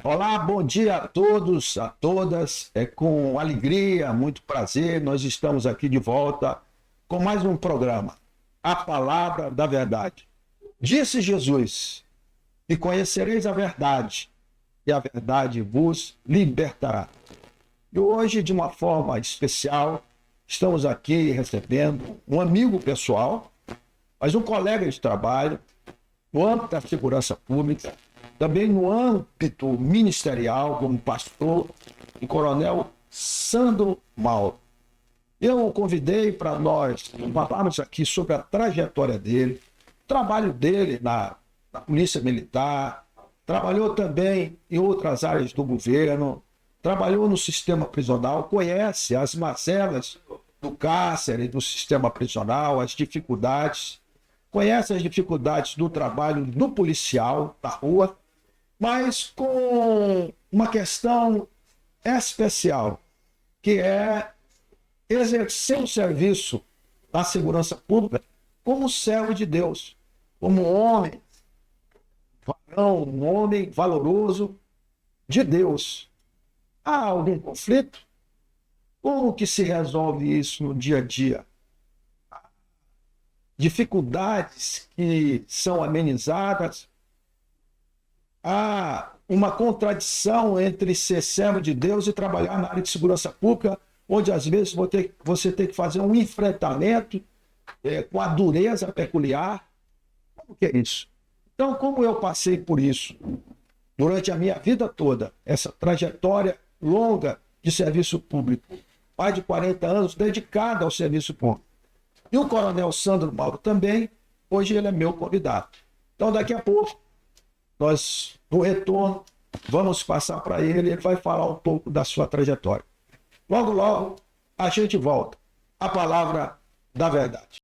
Olá, bom dia a todos, a todas. É com alegria, muito prazer, nós estamos aqui de volta com mais um programa, A Palavra da Verdade. Disse Jesus: E conhecereis a verdade, e a verdade vos libertará. E hoje, de uma forma especial, estamos aqui recebendo um amigo pessoal, mas um colega de trabalho, no âmbito da segurança pública, também no âmbito ministerial, como pastor, o coronel Sandro Mauro. Eu o convidei para nós falarmos aqui sobre a trajetória dele, o trabalho dele na Polícia Militar, trabalhou também em outras áreas do governo, trabalhou no sistema prisional, conhece as mazelas do cárcere, do sistema prisional, as dificuldades, conhece as dificuldades do trabalho do policial da rua, mas com uma questão especial, que é exercer o serviço da segurança pública como servo de Deus, como um homem, um homem valoroso de Deus. Há algum conflito? Como que se resolve isso no dia a dia? Dificuldades que são amenizadas? Há uma contradição entre ser servo de Deus e trabalhar na área de segurança pública, onde às vezes você tem que fazer um enfrentamento com a dureza peculiar. Como que é isso? Então, como eu passei por isso durante a minha vida toda, essa trajetória longa de serviço público, mais de 40 anos dedicado ao serviço público, e o coronel Sandro Mauro também, hoje ele é meu convidado. Então, daqui a pouco, nós, no retorno, vamos passar para ele, ele vai falar um pouco da sua trajetória. Logo, logo, a gente volta. A palavra da verdade.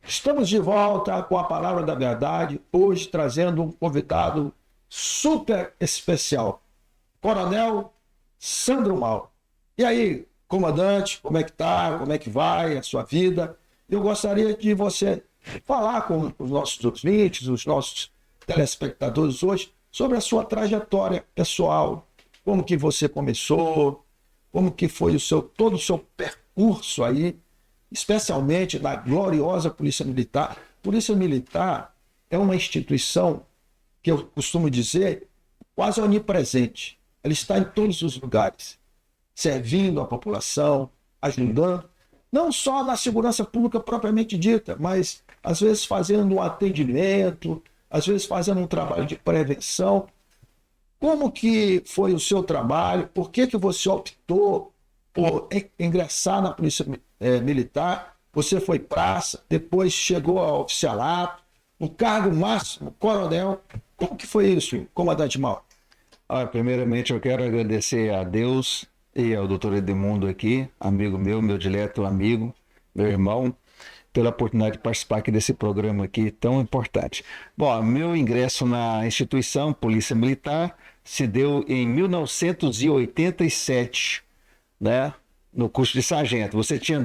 Estamos de volta com a Palavra da Verdade, hoje trazendo um convidado super especial, Coronel Sandro Mauro. E aí, comandante, como é que tá? Como é que vai a sua vida? Eu gostaria de você falar com os nossos ouvintes, os nossos telespectadores hoje, sobre a sua trajetória pessoal, como que você começou, como que foi todo o seu percurso aí, especialmente na gloriosa Polícia Militar. Polícia Militar é uma instituição que eu costumo dizer quase onipresente. Ela está em todos os lugares, servindo a população, ajudando, não só na segurança pública propriamente dita, mas às vezes fazendo um atendimento, às vezes fazendo um trabalho de prevenção. Como que foi o seu trabalho? Por que você optou por ingressar na Polícia Militar? Você foi praça, depois chegou ao oficialato, o cargo máximo, coronel. Como que foi isso, comandante Mauro? Primeiramente, eu quero agradecer a Deus e ao doutor Edmundo aqui, amigo meu dileto amigo, meu irmão, pela oportunidade de participar aqui desse programa aqui tão importante. Bom, meu ingresso na instituição Polícia Militar se deu em 1987, né? No curso de sargento. Você tinha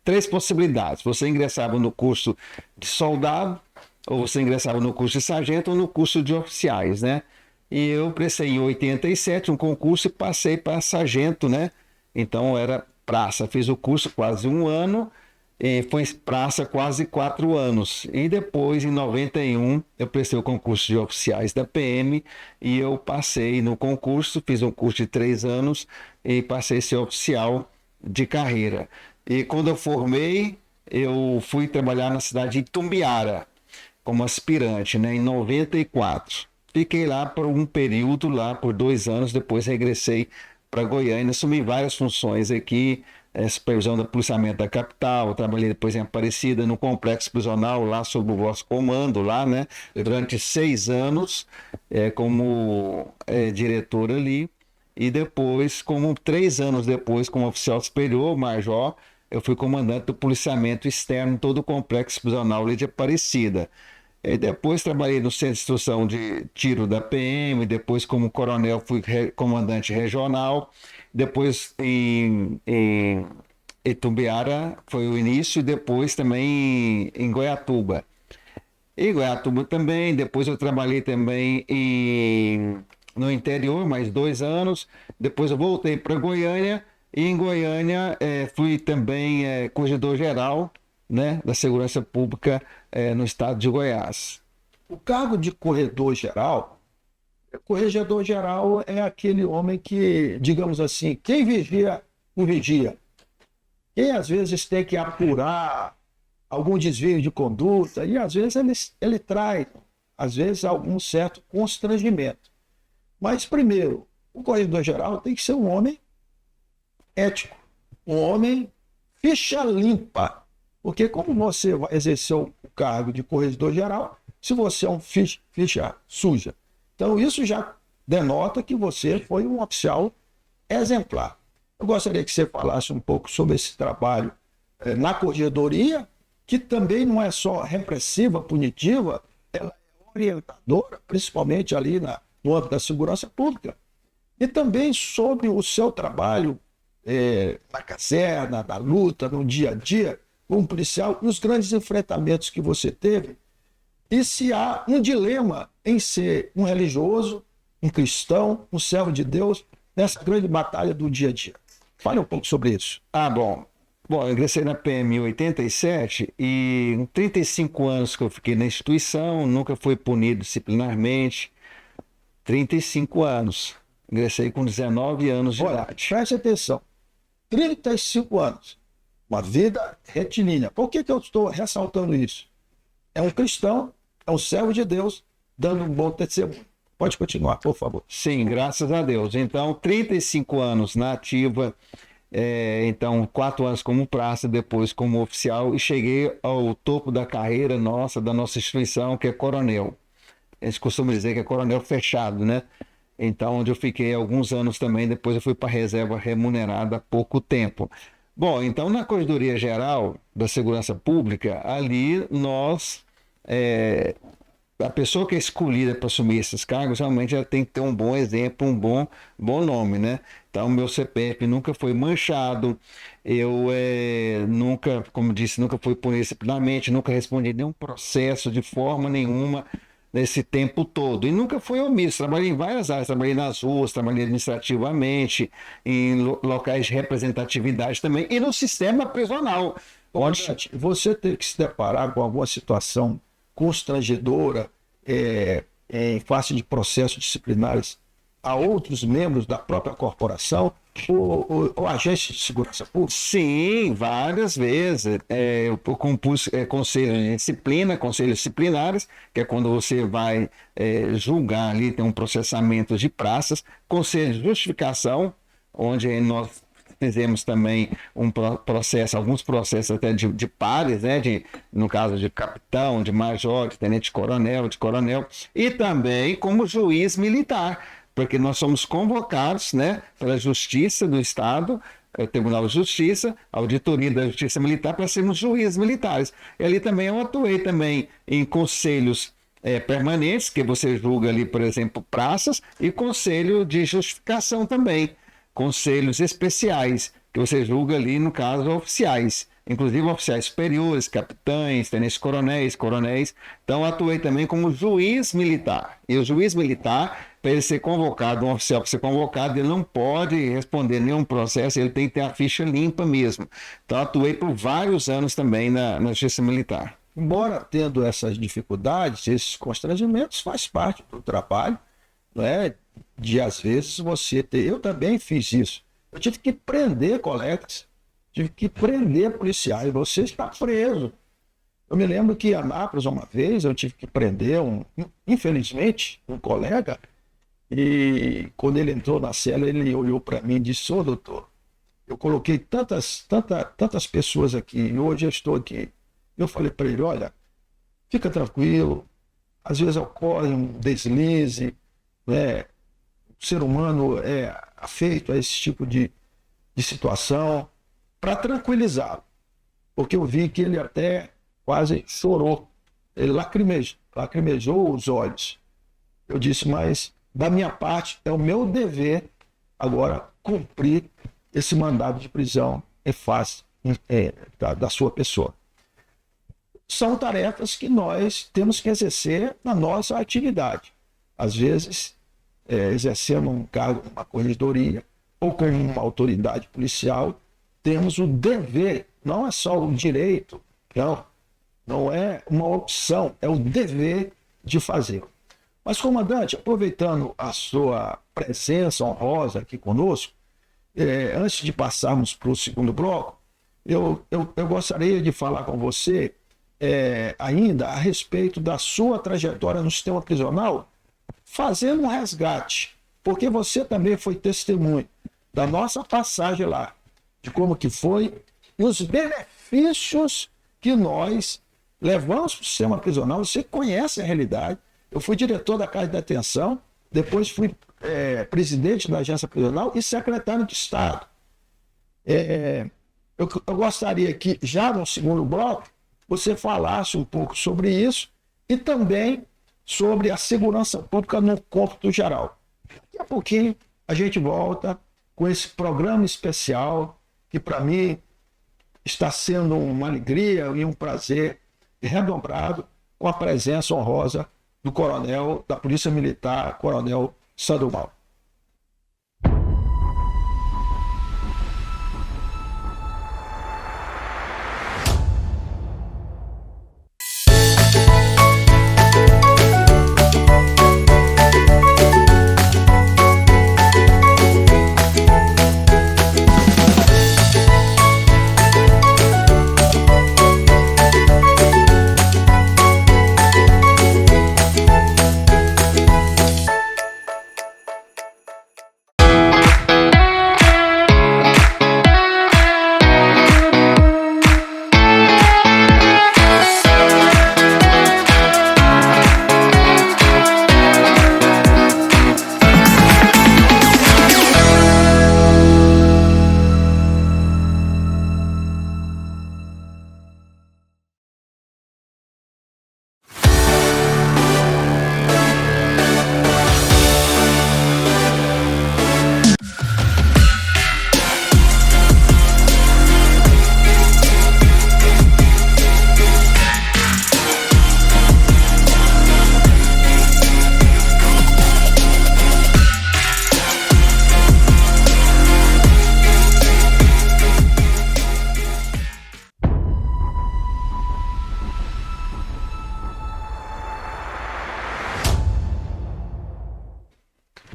três possibilidades. Você ingressava no curso de soldado, ou você ingressava no curso de sargento, ou no curso de oficiais, né? E eu prestei em 87 um concurso e passei para sargento, né? Então era praça. Fiz o curso quase um ano, e foi praça quase 4 anos. E depois, em 91, eu prestei o concurso de oficiais da PM e eu passei no concurso, fiz um curso de 3 anos e passei a ser oficial de carreira. E quando eu formei, eu fui trabalhar na cidade de Itumbiara como aspirante, né, em 94. Fiquei lá por um período, lá por 2 anos, depois regressei para Goiânia, assumi várias funções aqui, supervisão do policiamento da capital, trabalhei depois em Aparecida, no complexo prisional, lá sob o vosso comando, lá, né, durante 6 anos, como diretor ali, e depois, como 3 anos depois, como oficial superior, major, eu fui comandante do policiamento externo, todo o complexo prisional ali de Aparecida. E depois trabalhei no Centro de Instrução de Tiro da PM, depois como coronel fui comandante regional, depois em Itumbiara foi o início, e depois também em Goiatuba. Em Goiatuba também, depois eu trabalhei também no interior, mais 2 anos, depois eu voltei para Goiânia, e em Goiânia fui também corregedor-geral, né, da Segurança Pública no estado de Goiás. O cargo de corregedor-geral é aquele homem que, digamos assim, quem vigia, o vigia. Quem às vezes tem que apurar algum desvio de conduta, e às vezes ele traz, às vezes, algum certo constrangimento. Mas, primeiro, o corregedor-geral tem que ser um homem ético, um homem ficha limpa. Porque como você vai exercer o cargo de corregedor-geral, se você é um ficha suja? Então isso já denota que você foi um oficial exemplar. Eu gostaria que você falasse um pouco sobre esse trabalho na corregedoria, que também não é só repressiva, punitiva, ela é orientadora, principalmente ali no âmbito da segurança pública. E também sobre o seu trabalho na caserna, na luta, no dia a dia, como policial, e os grandes enfrentamentos que você teve, e se há um dilema em ser um religioso, um cristão, um servo de Deus, nessa grande batalha do dia a dia. Fale um pouco sobre isso. Bom, eu ingressei na PM em 87 e em 35 anos que eu fiquei na instituição, nunca fui punido disciplinarmente. 35 anos. Ingressei com 19 anos de idade. Preste atenção. 35 anos. Uma vida retilínea. Por que eu estou ressaltando isso? É um cristão, é um servo de Deus, dando um bom testemunho. Pode continuar, por favor. Sim, graças a Deus. Então, 35 anos na ativa, então 4 anos como praça, depois como oficial, e cheguei ao topo da carreira da nossa instituição, que é coronel. A gente costuma dizer que é coronel fechado, né? Então, onde eu fiquei alguns anos também, depois eu fui para a reserva remunerada há pouco tempo. Bom, então na Corregedoria Geral da Segurança Pública, ali a pessoa que é escolhida para assumir esses cargos, realmente ela tem que ter um bom exemplo, um bom nome, né? Então, meu CPF nunca foi manchado, eu nunca, como disse, nunca fui punido disciplinarmente, nunca respondi nenhum processo de forma nenhuma nesse tempo todo. E nunca fui omisso, trabalhei em várias áreas, trabalhei nas ruas, trabalhei administrativamente, em locais de representatividade também, e no sistema prisional. Você tem que se deparar com alguma situação constrangedora em face de processos disciplinares a outros membros da própria corporação ou agência de segurança pública? Sim, várias vezes. Eu compus conselhos de disciplina, conselhos disciplinares, que é quando você vai julgar ali, tem um processamento de praças, conselho de justificação, onde nós fizemos também alguns processos até de pares, né? No caso de capitão, de major, de tenente-coronel, de coronel, e também como juiz militar, porque nós somos convocados, né, pela Justiça do Estado, Tribunal de Justiça, Auditoria da Justiça Militar, para sermos juízes militares. E ali também eu atuei também em conselhos permanentes, que você julga ali, por exemplo, praças, e conselho de justificação também. conselhos especiais, que você julga ali, no caso, oficiais, inclusive oficiais superiores, capitães, tenentes-coronéis, coronéis. Então, atuei também como juiz militar. E o juiz militar, para ele ser convocado, um oficial para ser convocado, ele não pode responder nenhum processo, ele tem que ter a ficha limpa mesmo. Então, atuei por vários anos também na Justiça Militar. Embora tendo essas dificuldades, esses constrangimentos, faz parte do trabalho, não é? De às vezes você ter. Eu também fiz isso. Eu tive que prender colegas, tive que prender policiais. Você está preso. Eu me lembro que em Anápolis, uma vez, eu tive que prender, infelizmente, um colega, e quando ele entrou na cela, ele olhou para mim e disse: ô doutor, eu coloquei tantas pessoas aqui, e hoje eu estou aqui. Eu falei para ele: olha, fica tranquilo, às vezes ocorre um deslize, né? O ser humano é afeito a esse tipo de situação, para tranquilizá-lo, porque eu vi que ele até quase chorou, ele lacrimejou os olhos. Eu disse: mas da minha parte é o meu dever agora cumprir esse mandado de prisão em face da sua pessoa. São tarefas que nós temos que exercer na nossa atividade. Às vezes, exercendo um cargo, uma corregedoria, ou como uma autoridade policial, temos o dever, não é só o direito, não é uma opção, é o dever de fazer. Mas, comandante, aproveitando a sua presença honrosa aqui conosco, antes de passarmos para o segundo bloco, eu gostaria de falar com você ainda a respeito da sua trajetória no sistema prisional, fazendo um resgate, porque você também foi testemunho da nossa passagem lá, de como que foi e os benefícios que nós levamos para o sistema prisional. Você conhece a realidade. Eu fui diretor da Casa de Detenção, depois fui presidente da agência prisional e secretário de Estado. Eu gostaria que, já no segundo bloco, você falasse um pouco sobre isso e também sobre a segurança pública no cômputo geral. Daqui a pouquinho a gente volta com esse programa especial que, para mim, está sendo uma alegria e um prazer redobrado, com a presença honrosa do coronel da Polícia Militar, Coronel Sandro Mauro.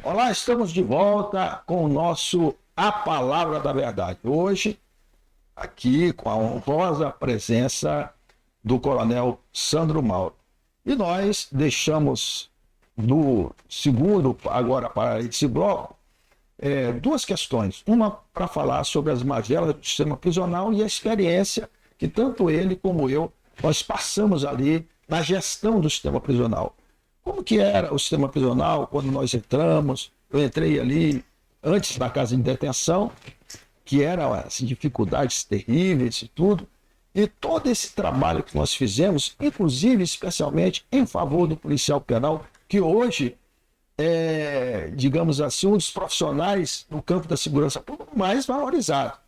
Olá, estamos de volta com o nosso A Palavra da Verdade. Hoje, aqui com a honrosa presença do Coronel Sandro Mauro. E nós deixamos no segundo, agora para esse bloco, duas questões. Uma para falar sobre as mazelas do sistema prisional e a experiência que tanto ele como eu, nós passamos ali na gestão do sistema prisional. Como que era o sistema prisional quando nós entramos? Eu entrei ali antes da casa de detenção, que eram as dificuldades terríveis e tudo. E todo esse trabalho que nós fizemos, inclusive, especialmente, em favor do policial penal, que hoje digamos assim, um dos profissionais no campo da segurança pública mais valorizados.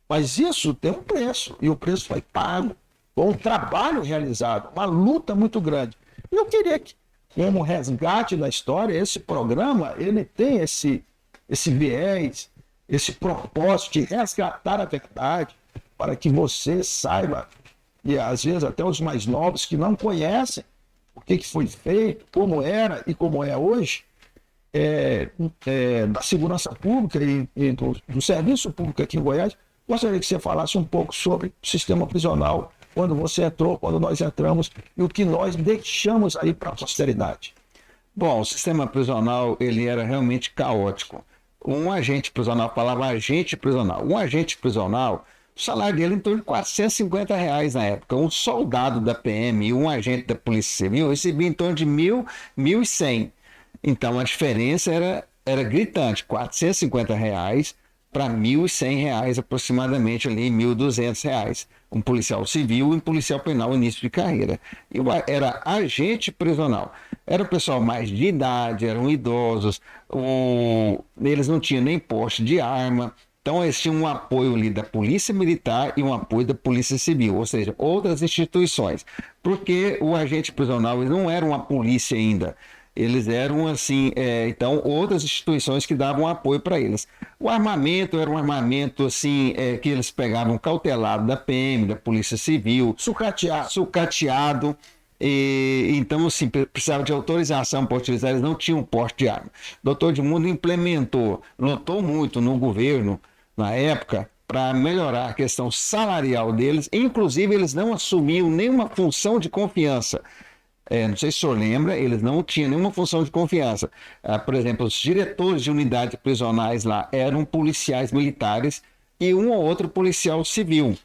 Mas isso tem um preço, e o preço foi pago, com um trabalho realizado, uma luta muito grande. E eu queria que, como resgate da história, esse programa ele tem esse viés, esse propósito de resgatar a verdade, para que você saiba, e às vezes até os mais novos que não conhecem o que foi feito, como era e como é hoje, da segurança pública e do serviço público aqui em Goiás. Gostaria que você falasse um pouco sobre o sistema prisional, quando você entrou, quando nós entramos, e o que nós deixamos aí para a posteridade. Bom, o sistema prisional, ele era realmente caótico. Um agente prisional, falava agente prisional. Um agente prisional, o salário dele em torno de R$ 450 na época. Um soldado da PM e um agente da Polícia Civil recebia em torno de 1.000, 1.100. Então a diferença era gritante, R$ 450 para R$ 1.100 aproximadamente, ali R$ 1.200. Um policial civil e um policial penal início de carreira. Era agente prisional. Era o pessoal mais de idade, eram idosos, eles não tinham nem porte de arma. Então eles tinham um apoio ali da Polícia Militar e um apoio da Polícia Civil, ou seja, outras instituições. Porque o agente prisional ele não era uma polícia ainda. Eles eram, assim, então, outras instituições que davam apoio para eles. O armamento era um armamento, assim, que eles pegavam cautelado da PM, da Polícia Civil. Sucateado. Então, assim, precisava de autorização para utilizar, eles não tinham porte de arma. O Dr. Edmundo lutou muito no governo, na época, para melhorar a questão salarial deles. Inclusive, eles não assumiam nenhuma função de confiança. Não sei se o senhor lembra, eles não tinham nenhuma função de confiança. Por exemplo, os diretores de unidades prisionais lá eram policiais militares e um ou outro policial civil.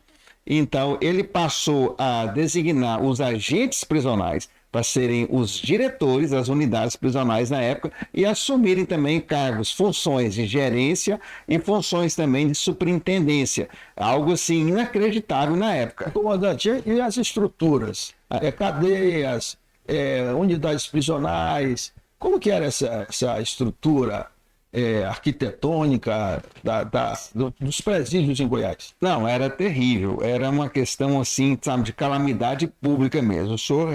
Então, ele passou a designar os agentes prisionais para serem os diretores das unidades prisionais na época e assumirem também cargos, funções de gerência e funções também de superintendência. Algo assim inacreditável na época. Comandante, e as estruturas? Cadeias, unidades prisionais, como que era essa estrutura arquitetônica dos presídios em Goiás? Não, era terrível, era uma questão assim, sabe, de calamidade pública mesmo. O senhor,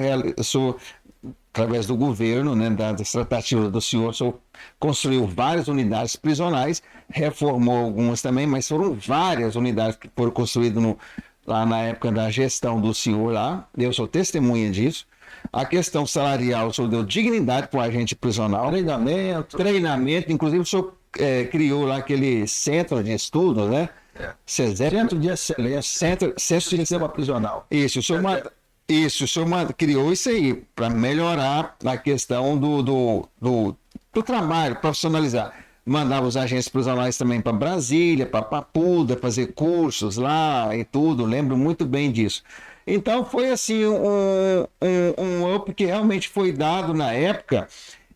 através do governo, né, das tratativas do senhor, o senhor construiu várias unidades prisionais, reformou algumas também, mas foram várias unidades que foram construídas lá na época da gestão do senhor lá, eu sou testemunha disso. A questão salarial, o senhor deu dignidade para o agente prisional. Treinamento, inclusive o senhor criou lá aquele centro de estudos, né? Centro de excelência. Centro de sistema prisional. Isso, o senhor criou isso aí, para melhorar a questão do trabalho, profissionalizar. Mandava os agentes prisionais também para Brasília, para Papuda, fazer cursos lá e tudo, lembro muito bem disso. Então foi assim um up que realmente foi dado na época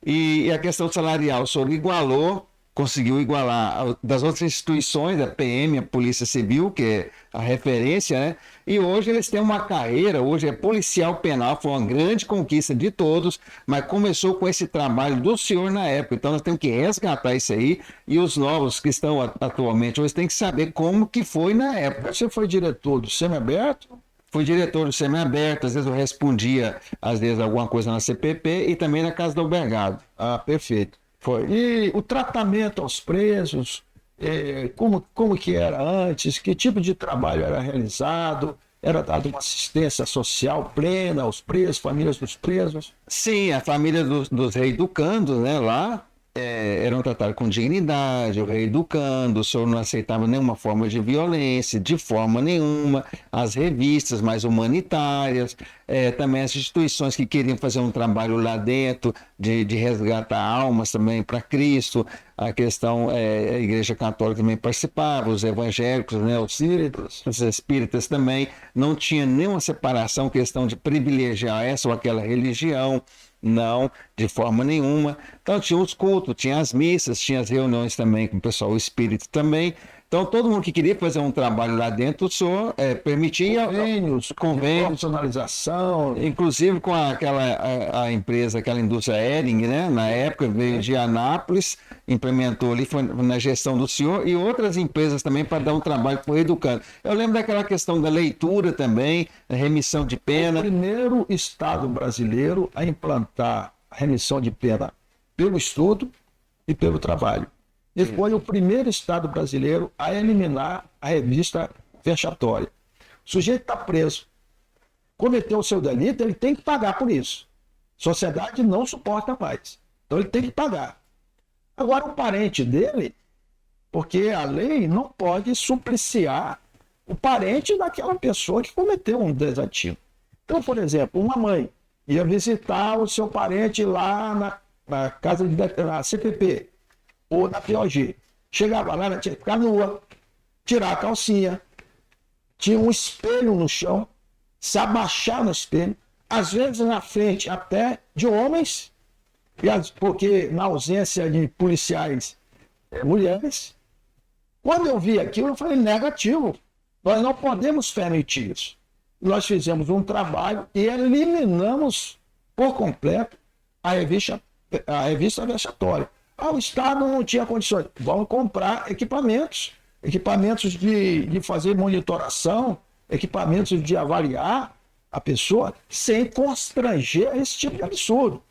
e a questão salarial, o senhor conseguiu igualar das outras instituições, a PM, a Polícia Civil, que é a referência, né? E hoje eles têm uma carreira, hoje é policial penal, foi uma grande conquista de todos, mas começou com esse trabalho do senhor na época, então nós temos que resgatar isso aí, e os novos que estão atualmente hoje têm que saber como que foi na época. Você foi diretor do semiaberto? Fui diretor do semiaberto, às vezes eu respondia, às vezes, alguma coisa na CPP e também na Casa do Albergado. Ah, perfeito. Foi. E o tratamento aos presos, como que era antes, que tipo de trabalho era realizado, era dada uma assistência social plena aos presos, famílias dos presos? Sim, a família dos reeducandos, né, lá, eram tratados com dignidade, o reeducando, o senhor não aceitava nenhuma forma de violência, de forma nenhuma, as revistas mais humanitárias, também as instituições que queriam fazer um trabalho lá dentro, de resgatar almas também para Cristo, a questão, a Igreja Católica também participava, os evangélicos, né, os espíritas também, não tinha nenhuma separação, questão de privilegiar essa ou aquela religião, não, de forma nenhuma. Então tinha os cultos, tinha as missas, tinha as reuniões também com o pessoal espírita também, Então, todo mundo que queria fazer um trabalho lá dentro, o senhor permitia convênios, profissionalização. inclusive com a empresa, aquela indústria Hering, né? Na época veio de Anápolis, implementou ali, foi na gestão do senhor, e outras empresas também para dar um trabalho para o educando. Eu lembro daquela questão da leitura também, da remissão de pena. O primeiro estado brasileiro a implantar a remissão de pena pelo estudo e pelo trabalho. E foi o primeiro estado brasileiro a eliminar a revista vexatória. O sujeito está preso, cometeu o seu delito, ele tem que pagar por isso. A sociedade não suporta mais. Então ele tem que pagar. Agora o parente dele, porque a lei não pode supliciar o parente daquela pessoa que cometeu um desatino. Então, por exemplo, uma mãe ia visitar o seu parente lá na casa na CPP ou na POG. Chegava lá, ela tinha que ficar nua, tirar a calcinha, tinha um espelho no chão, se abaixar no espelho, às vezes na frente até de homens, porque na ausência de policiais mulheres. Quando eu vi aquilo, eu falei, negativo, nós não podemos permitir isso. Nós fizemos um trabalho e eliminamos por completo a revista vexatória. O Estado não tinha condições. Vamos comprar equipamentos de fazer monitoração, equipamentos de avaliar a pessoa sem constranger esse tipo de absurdo.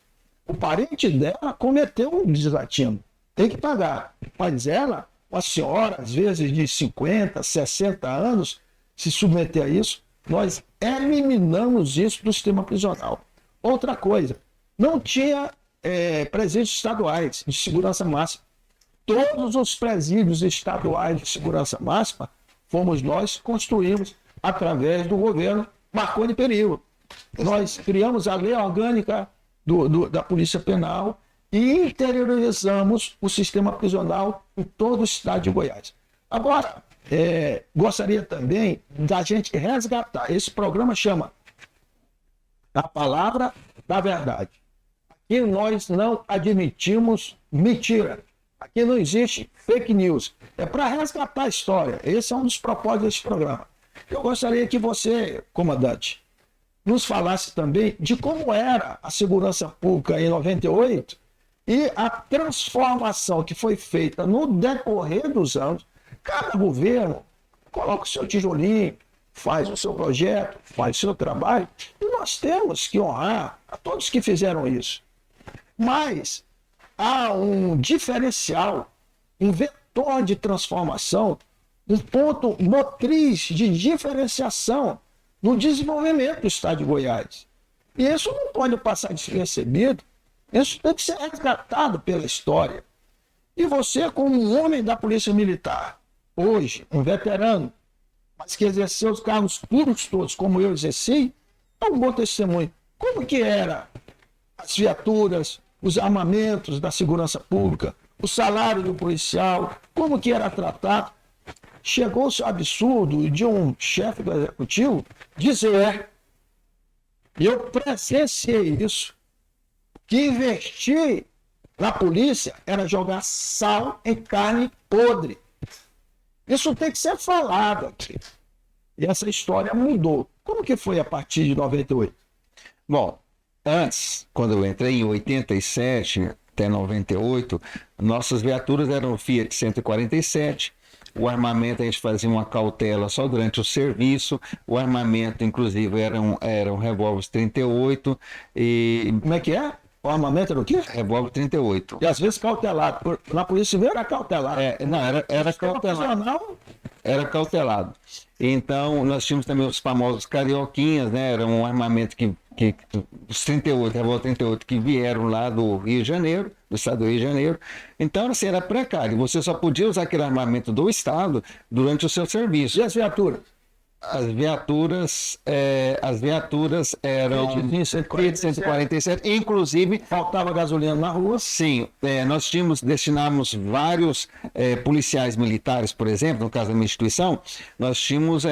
O parente dela cometeu um desatino, tem que pagar. Mas ela, uma senhora, às vezes de 50, 60 anos, se submeter a isso, nós eliminamos isso do sistema prisional. Outra coisa, não tinha presídios estaduais de segurança máxima. Todos os presídios estaduais de segurança máxima fomos nós que construímos através do governo Marconi Perillo. Nós criamos a lei orgânica da Polícia Penal e interiorizamos o sistema prisional em todo o estado de Goiás. Agora, gostaria também da gente resgatar. Esse programa chama A Palavra da Verdade. Aqui nós não admitimos mentira. Aqui não existe fake news. É para resgatar a história. Esse é um dos propósitos desse programa. Eu gostaria que você, comandante, nos falasse também de como era a segurança pública em 98 e a transformação que foi feita no decorrer dos anos. Cada governo coloca o seu tijolinho, faz o seu projeto, faz o seu trabalho, e nós temos que honrar a todos que fizeram isso. Mas há um diferencial, um vetor de transformação, um ponto motriz de diferenciação no desenvolvimento do estado de Goiás. E isso não pode passar despercebido, isso tem que ser resgatado pela história. E você, como um homem da Polícia Militar, hoje, um veterano, mas que exerceu os cargos públicos todos, como eu exerci, é um bom testemunho. Como que era as viaturas, os armamentos da segurança pública, o salário do policial, como que era tratado? Chegou-se ao absurdo de um chefe do executivo dizer, e eu presenciei isso, que investir na polícia era jogar sal em carne podre. Isso tem que ser falado aqui. E essa história mudou. Como que foi a partir de 98? Bom, antes, quando eu entrei em 87 até 98, nossas viaturas eram Fiat 147, o armamento a gente fazia uma cautela só durante o serviço, o armamento inclusive eram revólveres 38 e... Como é que é? O armamento era o quê? Revólver 38. E às vezes cautelado. Na Polícia Civil era cautelado. Não, era cautelado. Era cautelado. Então, nós tínhamos também os famosos carioquinhas, né? Era um armamento que os 38, revólver 38, que vieram lá do Rio de Janeiro, do estado do Rio de Janeiro. Então, assim, era precário. Você só podia usar aquele armamento do estado durante o seu serviço. E as viaturas? As viaturas eram Fiat 147, inclusive Faltava gasolina na rua. sim, nós destinamos vários policiais militares, por exemplo, no caso da minha instituição, nós tínhamos,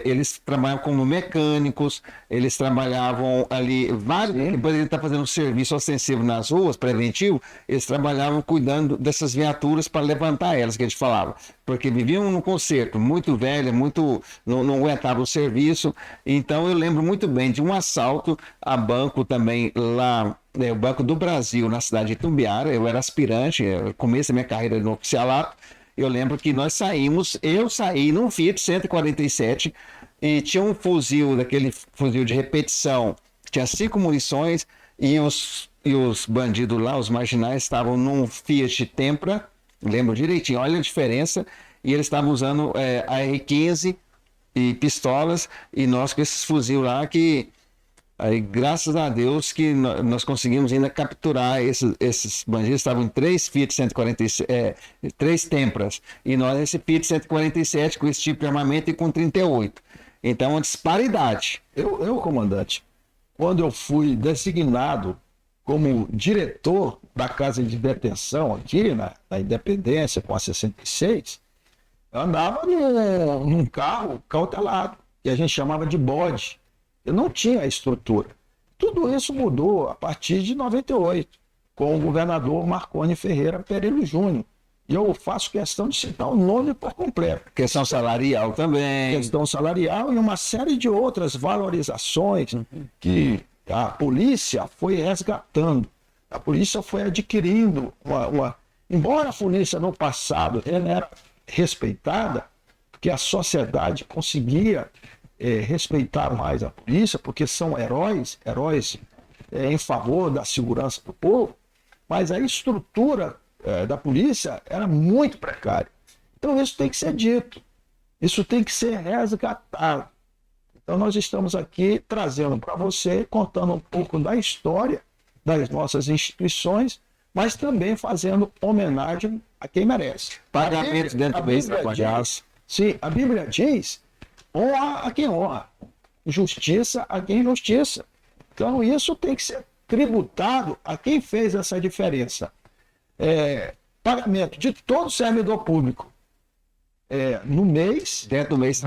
eles trabalhavam como mecânicos, eles trabalhavam ali, vários, que poderiam estar fazendo serviço ostensivo nas ruas, preventivo, eles trabalhavam cuidando dessas viaturas para levantar elas, que a gente falava, porque viviam num concerto muito velho, não aguentava o serviço, então eu lembro muito bem de um assalto a banco também lá, o Banco do Brasil, na cidade de Itumbiara. Eu era aspirante, comecei a minha carreira no oficialato. Eu lembro que eu saí num Fiat 147 e tinha um fuzil, daquele fuzil de repetição, tinha 5 munições e os bandidos lá, os marginais, estavam num Fiat Tempra, lembro direitinho, olha a diferença, e eles estavam usando a R15 e pistolas, e nós com esses fuzil lá que... Aí, graças a Deus que nós conseguimos ainda capturar esses bandidos. Estavam em 3 Fiat 147, 3 Tempras, e nós esse Fiat 147 com esse tipo de armamento e com 38. Então, uma disparidade. Comandante, quando eu fui designado como diretor da casa de detenção aqui na Independência, com a 66, eu andava num carro cautelado, que a gente chamava de bode. Eu não tinha a estrutura. Tudo isso mudou a partir de 98, com o governador Marconi Ferreira Perillo Júnior. E eu faço questão de citar o nome por completo. Questão salarial também. Questão salarial e uma série de outras valorizações que a polícia foi resgatando. A polícia foi adquirindo Embora a polícia no passado ela era respeitada, porque a sociedade conseguia respeitar mais a polícia, porque são heróis em favor da segurança do povo, mas a estrutura da polícia era muito precária. Então isso tem que ser dito, isso tem que ser resgatado. Então nós estamos aqui trazendo para você, contando um pouco da história das nossas instituições, mas também fazendo homenagem a quem merece. Pagamento dentro do mês. Sim, a Bíblia diz: honra a quem honra, justiça a quem justiça. Então isso tem que ser tributado a quem fez essa diferença. Pagamento de todo servidor público no mês, dentro do mês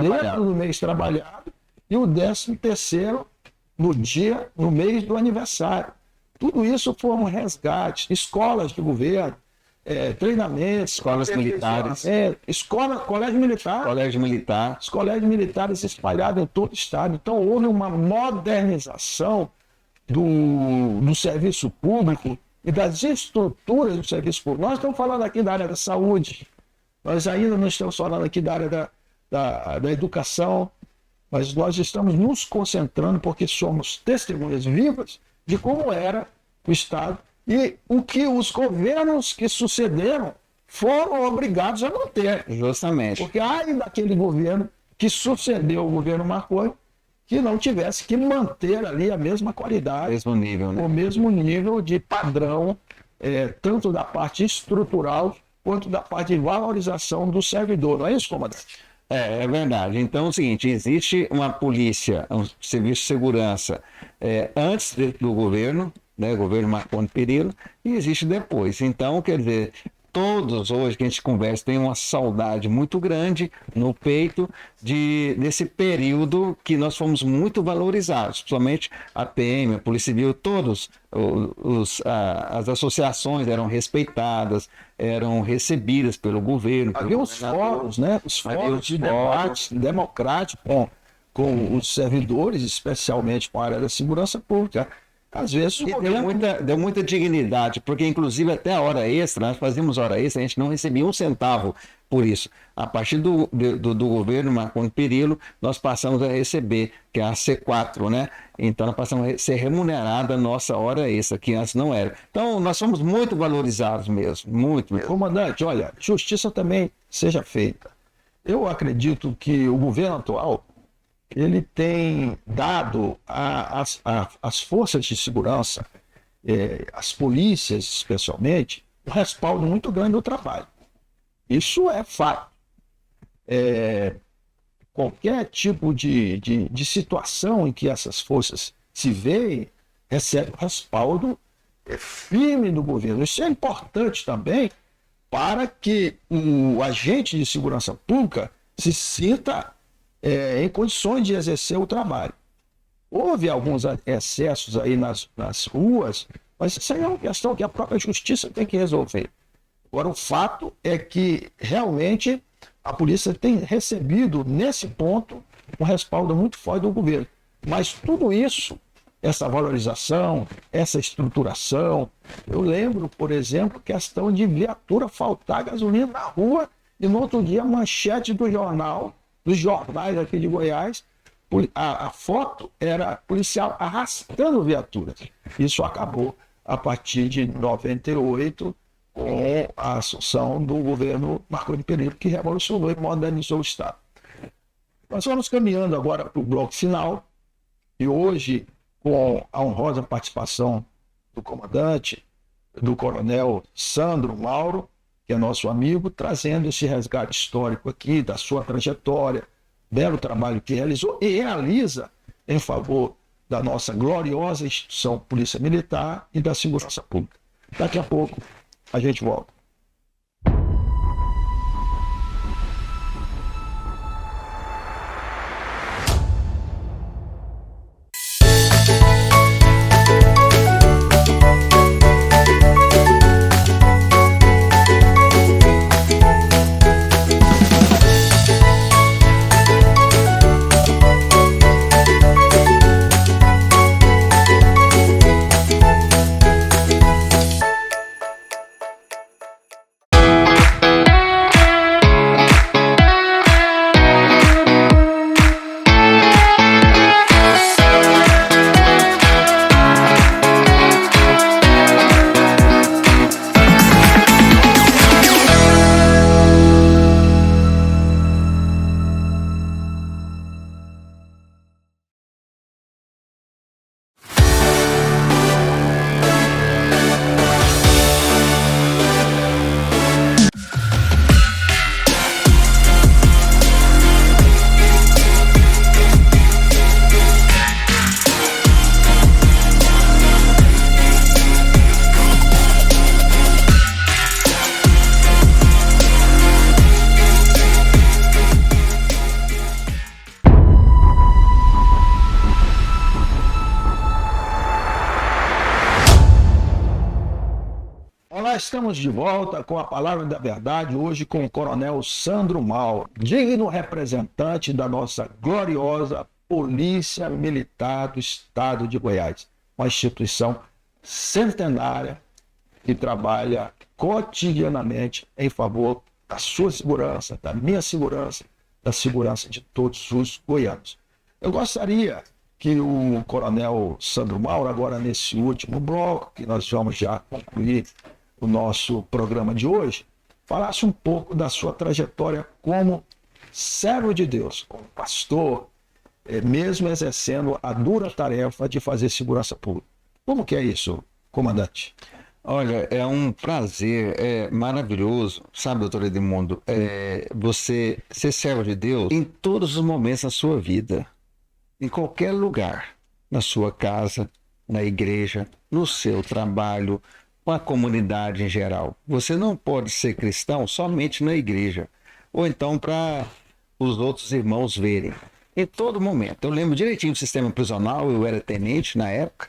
trabalhado, e o 13º no mês do aniversário. Tudo isso foram resgates, escolas de governo, treinamentos, escolas militares, colégio militar, os colégios militares espalhados em todo o estado. Então houve uma modernização do serviço público e das estruturas do serviço público. Nós estamos falando aqui da área da saúde, nós ainda não estamos falando aqui da área da educação, mas nós estamos nos concentrando porque somos testemunhas vivas de como era o Estado e o que os governos que sucederam foram obrigados a manter. Justamente. Porque ainda aquele governo que sucedeu o governo Marconi que não tivesse que manter ali a mesma qualidade, mesmo nível, né? O mesmo nível de padrão, tanto da parte estrutural quanto da parte de valorização do servidor. Não é isso, comandante? É verdade. Então é o seguinte, existe uma polícia, um serviço de segurança antes do governo, né, governo Marconi Perillo, e existe depois. Então, quer dizer, todos hoje que a gente conversa têm uma saudade muito grande no peito desse período que nós fomos muito valorizados, principalmente a PM, a Polícia Civil, todos as associações eram respeitadas, eram recebidas pelo governo. Havia os fóruns, né? Os fóruns de debate democrático com os servidores, especialmente com a área da segurança pública. Às vezes deu muita dignidade, porque inclusive até a hora extra, nós fazíamos hora extra, a gente não recebia um centavo por isso. A partir do governo Marconi Perillo, nós passamos a receber, que é a C4, né? Então nós passamos a ser remunerada a nossa hora extra, que antes não era. Então nós somos muito valorizados mesmo, muito mesmo. Comandante, olha, justiça também seja feita. Eu acredito que o governo atual ele tem dado às forças de segurança, às polícias especialmente, um respaldo muito grande do trabalho. Isso é fato. qualquer tipo de situação em que essas forças se veem, recebe respaldo firme do governo. Isso é importante também para que o agente de segurança pública se sinta em condições de exercer o trabalho. Houve alguns excessos aí nas ruas, mas isso aí é uma questão que a própria justiça tem que resolver. Agora, o fato é que realmente a polícia tem recebido, nesse ponto, um respaldo muito forte do governo. Mas tudo isso, essa valorização, essa estruturação, eu lembro, por exemplo, questão de viatura faltar gasolina na rua e no outro dia a manchete do jornal, dos jornais aqui de Goiás, a foto era policial arrastando viaturas. Isso acabou a partir de 98, com a assunção do governo Marconi Perillo, que revolucionou e modernizou o Estado. Nós vamos caminhando agora para o bloco final, e hoje, com a honrosa participação do comandante, do coronel Sandro Mauro, que é nosso amigo, trazendo esse resgate histórico aqui da sua trajetória, belo trabalho que realizou e realiza em favor da nossa gloriosa instituição Polícia Militar e da segurança pública. Daqui a pouco a gente volta. Estamos de volta com a Palavra da Verdade, hoje com o coronel Sandro Mauro, digno representante da nossa gloriosa Polícia Militar do Estado de Goiás, uma instituição centenária que trabalha cotidianamente em favor da sua segurança, da minha segurança, da segurança de todos os goianos. Eu gostaria que o coronel Sandro Mauro, agora nesse último bloco, que nós vamos já concluir o nosso programa de hoje, falasse um pouco da sua trajetória como servo de Deus, como pastor, mesmo exercendo a dura tarefa de fazer segurança pública. Como que é isso, comandante? Olha, é um prazer, é maravilhoso, sabe, doutor Edmundo, você ser servo de Deus em todos os momentos da sua vida, em qualquer lugar, na sua casa, na igreja, no seu trabalho, com a comunidade em geral. Você não pode ser cristão somente na igreja, ou então para os outros irmãos verem. Em todo momento. Eu lembro direitinho do sistema prisional, eu era tenente na época,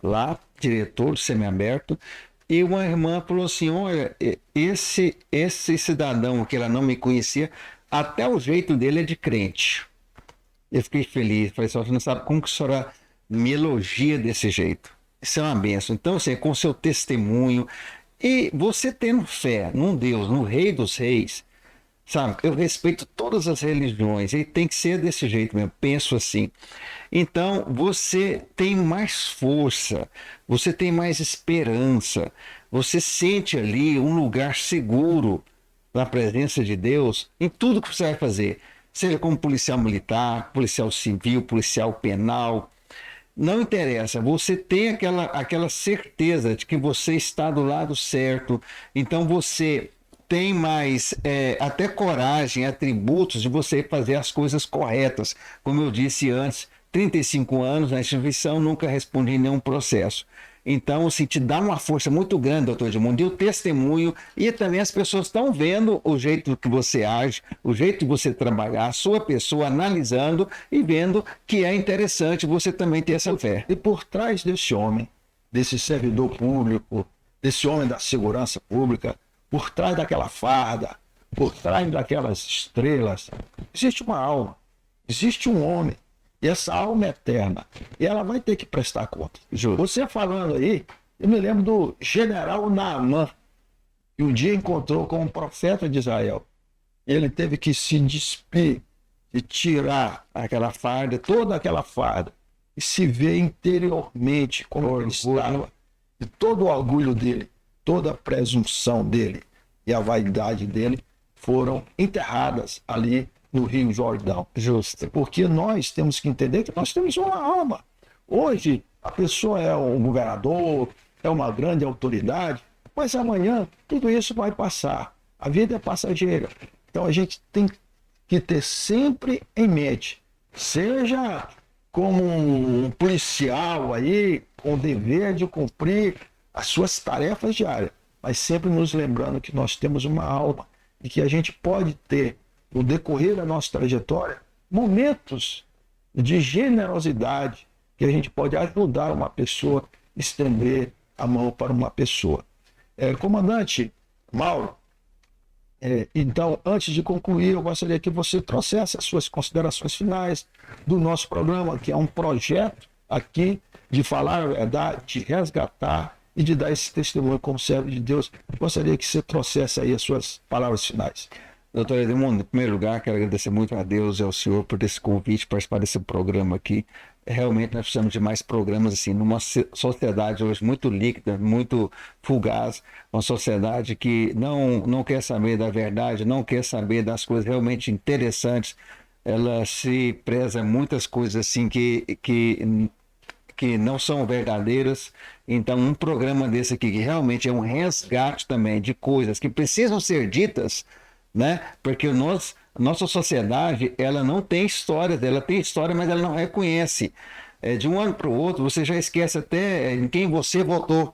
lá, diretor do semiaberto, e uma irmã falou assim, olha, esse cidadão que ela não me conhecia, até o jeito dele é de crente. Eu fiquei feliz, falei assim, você não sabe como que a senhora me elogia desse jeito. Isso é uma bênção. Então, assim, com o seu testemunho e você tendo fé num Deus, no Rei dos Reis, sabe? Eu respeito todas as religiões e tem que ser desse jeito mesmo, penso assim. Então, você tem mais força, você tem mais esperança, você sente ali um lugar seguro na presença de Deus em tudo que você vai fazer, seja como policial militar, policial civil, policial penal. Não interessa, você tem aquela certeza de que você está do lado certo, então você tem mais até coragem, atributos de você fazer as coisas corretas. Como eu disse antes, 35 anos na instituição, nunca respondi em nenhum processo. Então, assim, te dá uma força muito grande, doutor Edmundo, e o testemunho, e também as pessoas estão vendo o jeito que você age, o jeito de você trabalhar, a sua pessoa analisando e vendo que é interessante você também ter essa fé. E por trás desse homem, desse servidor público, desse homem da segurança pública, por trás daquela farda, por trás daquelas estrelas, existe uma alma, existe um homem. E essa alma é eterna. E ela vai ter que prestar conta. Justo. Você falando aí, eu me lembro do general Naamã, que um dia encontrou com um profeta de Israel. Ele teve que se despir e tirar aquela farda, toda aquela farda, e se ver interiormente como ele estava. E todo o orgulho dele, toda a presunção dele e a vaidade dele foram enterradas ali no Rio Jordão. Justo. Porque nós temos que entender que nós temos uma alma. Hoje, a pessoa é um governador, é uma grande autoridade, mas amanhã tudo isso vai passar. A vida é passageira. Então a gente tem que ter sempre em mente, seja como um policial aí, com o dever de cumprir as suas tarefas diárias, mas sempre nos lembrando que nós temos uma alma e que a gente pode ter, no decorrer da nossa trajetória, momentos de generosidade que a gente pode ajudar uma pessoa, estender a mão para uma pessoa. Comandante Mauro, então, antes de concluir, eu gostaria que você trouxesse as suas considerações finais do nosso programa, que é um projeto aqui de falar a verdade, de resgatar e de dar esse testemunho como servo de Deus. Gostaria que você trouxesse aí as suas palavras finais. Doutor Edmundo, em primeiro lugar, quero agradecer muito a Deus e ao senhor por esse convite, participar desse programa aqui. Realmente nós precisamos de mais programas assim, numa sociedade hoje muito líquida, muito fugaz, uma sociedade que não quer saber da verdade, não quer saber das coisas realmente interessantes. Ela se preza muitas coisas assim que não são verdadeiras. Então, um programa desse aqui, que realmente é um resgate também de coisas que precisam ser ditas, né? Porque nossa sociedade, ela não tem história, ela tem história, mas ela não reconhece. De um ano para o outro, você já esquece até em quem você votou,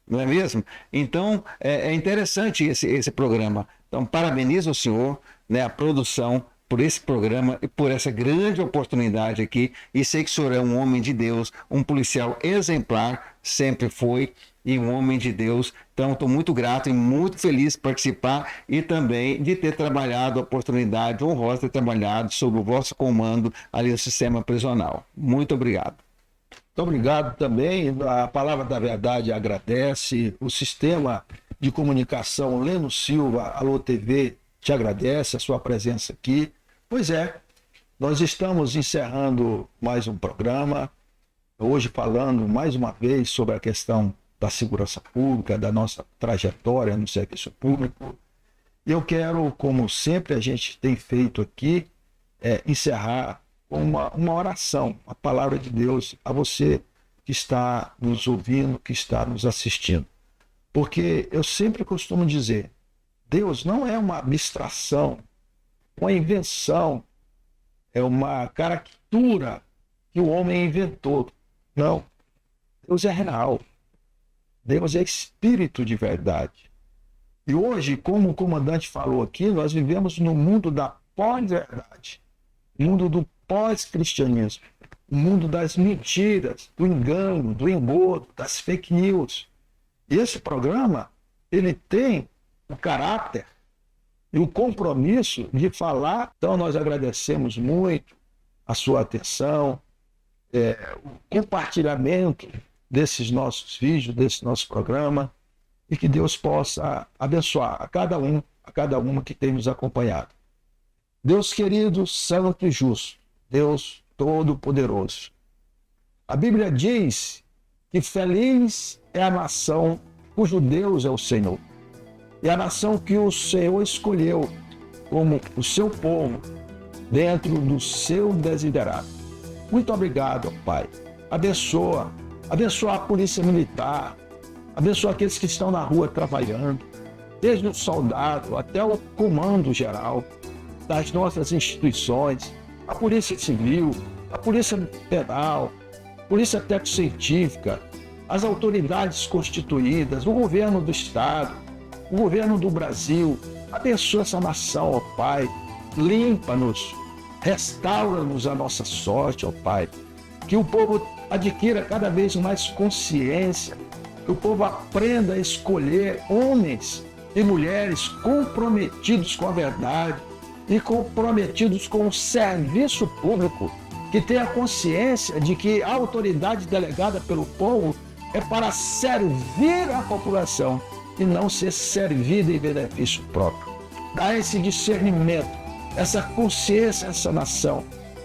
não é mesmo? Então, é interessante esse programa. Então, parabenizo o senhor, né, a produção, por esse programa e por essa grande oportunidade aqui. E sei que o senhor é um homem de Deus, um policial exemplar, sempre foi, e um homem de Deus. Então, estou muito grato e muito feliz de participar e também de ter trabalhado, a oportunidade honrosa de ter trabalhado sob o vosso comando ali no sistema prisional. Muito obrigado. Muito obrigado também. A Palavra da Verdade agradece. O sistema de comunicação Leno Silva, Alô TV, te agradece a sua presença aqui. Pois é, nós estamos encerrando mais um programa, hoje falando mais uma vez sobre a questão da segurança pública, da nossa trajetória no serviço público. Eu quero, como sempre a gente tem feito aqui, encerrar com uma oração, a palavra de Deus a você que está nos ouvindo, que está nos assistindo. Porque eu sempre costumo dizer, Deus não é uma abstração, uma invenção, é uma caricatura que o homem inventou. Não, Deus é real. Deus é espírito de verdade. E hoje, como o comandante falou aqui, nós vivemos no mundo da pós-verdade, mundo do pós-cristianismo, o mundo das mentiras, do engano, do engodo, das fake news. E esse programa, ele tem o caráter e o compromisso de falar. Então, nós agradecemos muito a sua atenção, o compartilhamento desses nossos vídeos, desse nosso programa, e que Deus possa abençoar a cada uma que tem nos acompanhado. Deus querido, santo e justo, Deus todo-poderoso. A Bíblia diz que feliz é a nação cujo Deus é o Senhor, e a nação que o Senhor escolheu como o seu povo dentro do seu desiderato. Muito obrigado, Pai. Abençoa a polícia militar, abençoa aqueles que estão na rua trabalhando, desde o soldado até o comando geral das nossas instituições, a Polícia Civil, a Polícia Penal, a Polícia Técnico-Científica, as autoridades constituídas, o governo do Estado, o governo do Brasil. Abençoa essa nação, ó Pai. Limpa-nos, restaura-nos a nossa sorte, ó Pai. Que o povo adquira cada vez mais consciência, que o povo aprenda a escolher homens e mulheres comprometidos com a verdade e comprometidos com o serviço público, que tenha consciência de que a autoridade delegada pelo povo é para servir a população e não ser servida em benefício próprio. Dá esse discernimento, essa consciência a essa nação,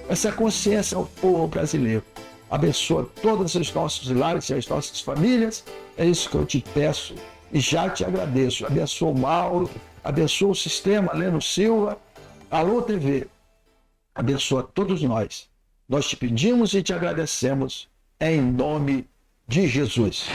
essa consciência ao povo brasileiro. Abençoa todos os nossos lares e as nossas famílias. É isso que eu te peço e já te agradeço. Abençoa o Mauro, abençoa o sistema Leno Silva, Alô TV. Abençoa todos nós. Nós te pedimos e te agradecemos em nome de Jesus.